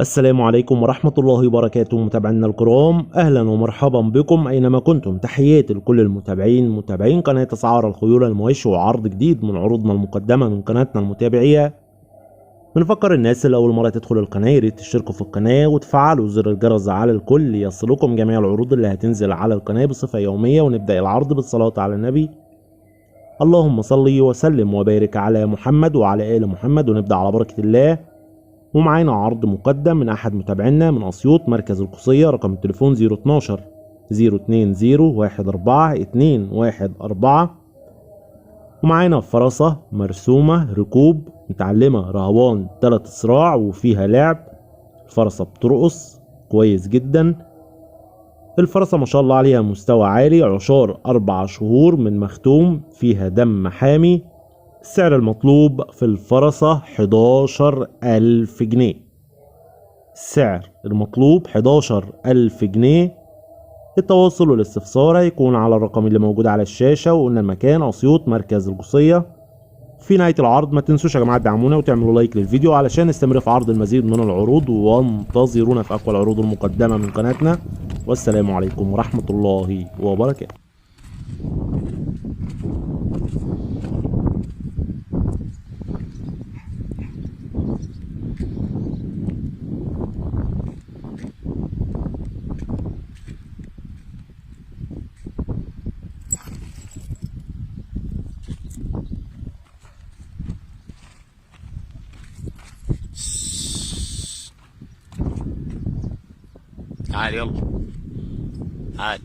السلام عليكم ورحمة الله وبركاته متابعينا الكرام، أهلا ومرحبا بكم أينما كنتم. تحياتي لكل متابعين قناة أسعار الخيول المواشي وعرض جديد من عروضنا المقدمة من قناتنا المتابعية. بنفكر الناس اللي أول مرة تدخل القناة ياريت تشتركوا في القناة وتفعلوا زر الجرس على الكل ليصلكم جميع العروض اللي هتنزل على القناة بصفة يومية. ونبدأ العرض بالصلاة على النبي. اللهم صل وسلم وبارك على محمد وعلى آل محمد. ونبدأ على بركة الله. ومعانا عرض مقدم من احد متابعينا من اسيوط مركز القصية، رقم التليفون 012 020 14 214. ومعانا فرسة مرسومة ركوب متعلمة رهوان 3 صراع وفيها لعب. الفرسة بترقص كويس جدا. الفرسة ما شاء الله عليها مستوى عالي، عشار 4 شهور من مختوم، فيها دم حامي. السعر المطلوب في الفرسة 11,000 جنيه. السعر المطلوب 11,000 جنيه. التواصل والاستفسار هيكون على الرقم اللي موجود على الشاشة. وقلنا المكان أسيوط مركز القصية. في نهاية العرض ما تنسوش يا جماعة تدعمونا وتعملوا لايك للفيديو علشان نستمر في عرض المزيد من العروض، وانتظرونا في أقوى العروض المقدمة من قناتنا. والسلام عليكم ورحمة الله وبركاته. تعال يلا تعال.